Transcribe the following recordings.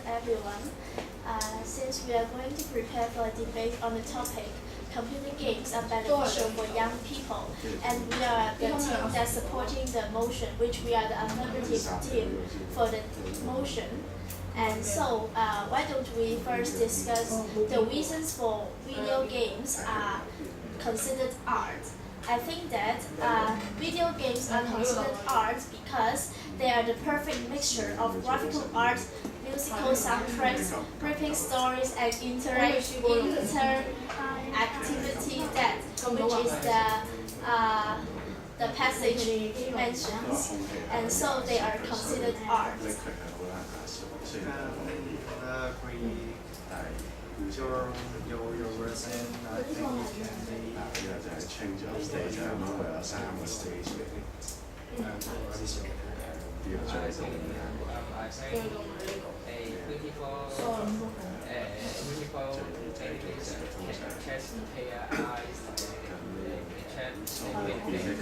everyone. Since we are going to prepare for a debate on the topic, computer games are beneficial for young people, and we are the team that's supporting the motion, which we are the affirmative team for the motion. And so, why don't we first discuss the reasons for video games are considered art? I think that video games are considered art because they are the perfect mixture of graphical art, musical soundtracks, gripping stories, and interactivity that, which is the passage mentions, and so they are considered art. Agree your words, and I think it can be change of stage 咁樣會有三個 stage 嚟嘅。啲人最重要。I think a beautiful animation can catch player eyes and is the content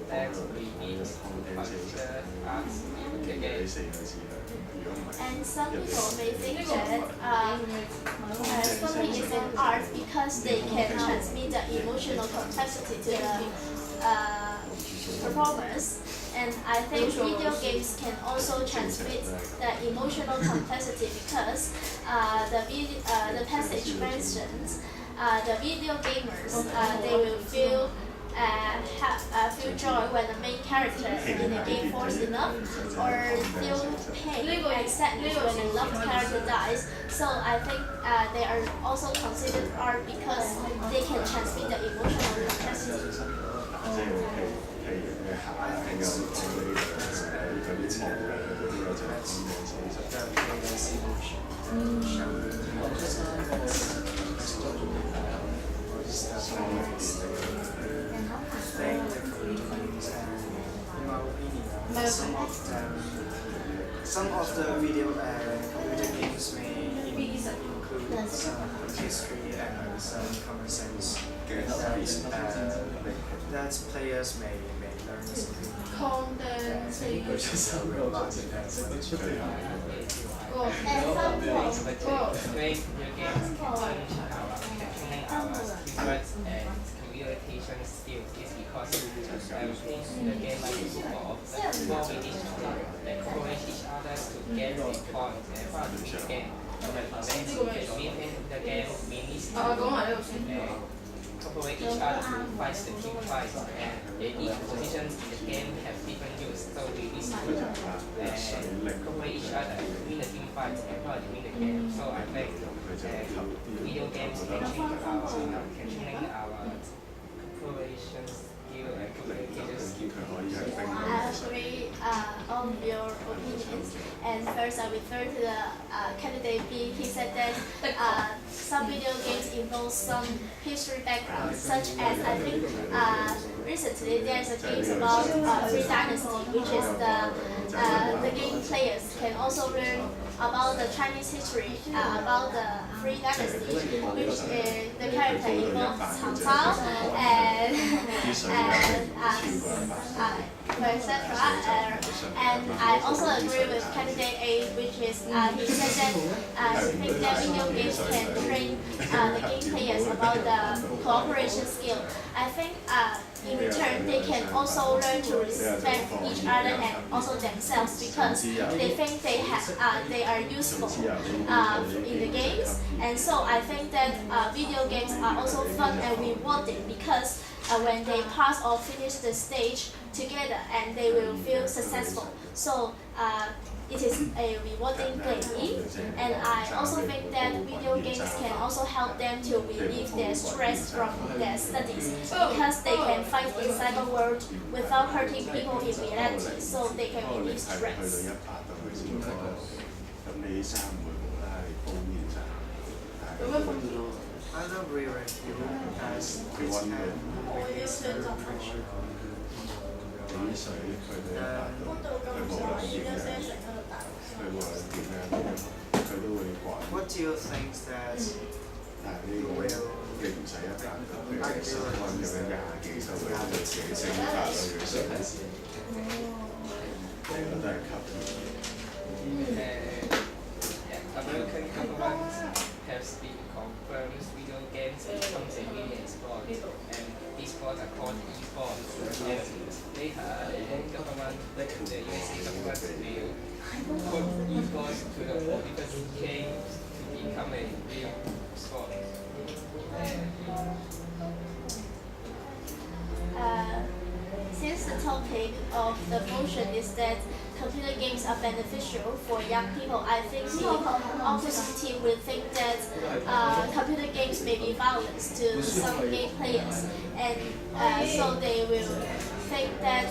that we need to consider as the game. And some people may think that something is an art because they can transmit the emotional complexity to the performers. And I think video games can also transmit the emotional complexity because the passage mentions the video gamers they will feel joy when the main character in the game falls in love, or feel pain and sadness when the loved character dies. So I think they are also considered art because they can transmit the emotional complexity. 即係譬如你行下傾有啲嗰啲情侶嗰啲有隻Some of the computer games may include some history and some common sense that players may learn something. Make your games functioning keywords and communication skills is because the game like football, football we need to encourage each other to get the points and fun the game. Maintain the game we need to cooperate each other to fight the team fights, and each position in the game have different use, so we need to cooperate each other to win the team fights and try to win the game. So I think video games can change our cooperation skill and communication skill. I agree on your opinions. And first, I refer to the candidate B. He said that some video games involve some history background, such as I think recently there's a game about Three Dynasty, which is the game players can also learn about the Chinese history, about the Three Dynasty, which the character involves Cao Cao and etc. And I also agree with candidate A, which is he said that he thinks that video games can train the game players about the cooperation skill. I think in return they can also learn to respect each other and also themselves because they think they are useful in the games. And so I think that video games are also fun and rewarding because when they pass or finish the stage together and they will feel successful. So it is a rewarding game, and I also think that video games can also help them to relieve their stress from their studies because they can fight in cyber world without hurting people in reality, so they can relieve stress. I don't really review as it can release their pressure. What do you think that you will argue us will put esports to the political scale to become a real sport. Since the topic of the motion is that computer games are beneficial for young people, I think the opposite team will think that computer games may be violent to some game players, and so they will think that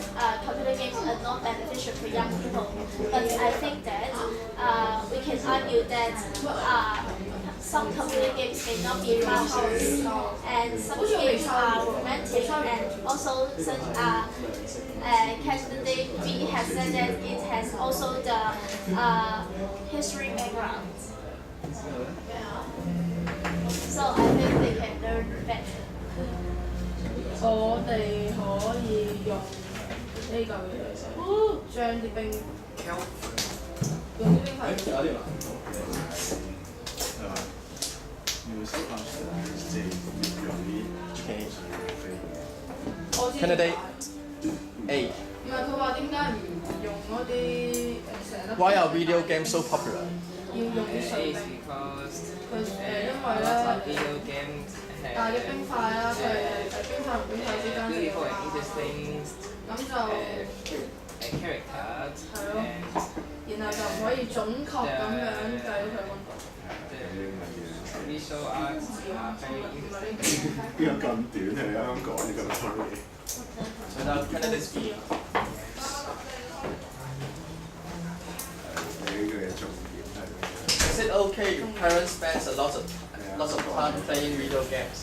computer games are not beneficial for young people. But I think that we can argue that some computer games may not be violent, and some games are romantic, and also such candidate B has said that it has also the history background. So I think they can learn better. 我哋可以用呢嚿嘢將啲冰 Kelp 用啲冰塊。搞掂啦。Music是用啲唱飛。Candidate A. 唔係佢話點解唔用嗰啲成粒？ Why are video games so popular? 要用啲水 It's 冰？ because 因 lots 為 of 咧 video games 大嘅 have 冰塊啦，佢係冰塊同冰塊之間嘅 beautiful and interesting 咁就 characters 係咯， and 然後就唔可以準確咁樣計到佢温度。 the visual arts are very interesting. 邊有咁短喺香港呢咁多嘢？ So now candidate B. 你呢個嘢重點係 Is it okay if parents spend lots of time playing video games?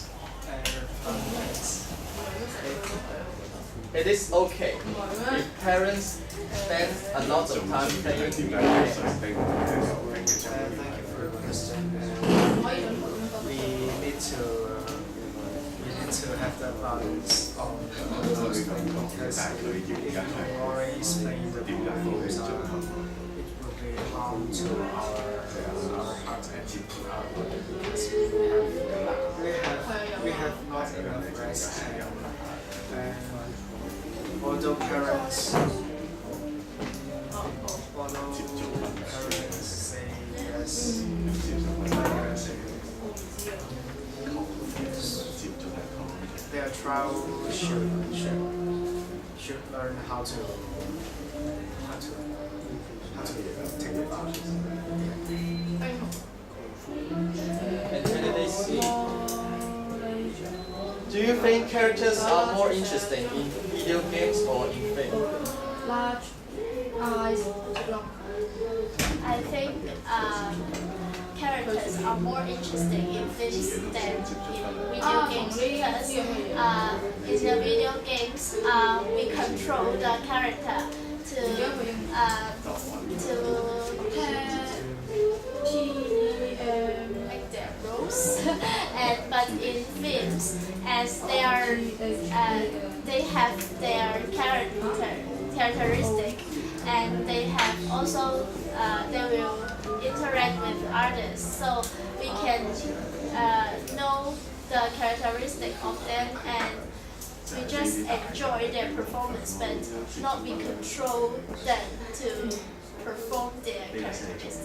It is okay if parents spend a lot of time 點 playing 解 video 要 games. 水冰嘅游泳嘅重 Thank 點 you for your question. 唔可以準確咁樣分。 We need to have the balance of 係所以咁講， because 但係佢要而家 if 係 we always playing the 點解 video 冇 games, 去進行？ it will be harm to our heart. 接觸下 We have not enough rest, and although parents say yes, 接受乜嘢食？接觸係講 their child should learn how to take the balance. And candidate C. Do you think characters are more interesting in video games or in film? Large eyes long. I think characters are more interesting in films than in video games because in the video games we control the character to make their rules. But in films, as they are they have their characteristic, and they have also they will interact with others, so we can know the characteristic of them, and we just enjoy their performance, but not we control them to perform their characteristics.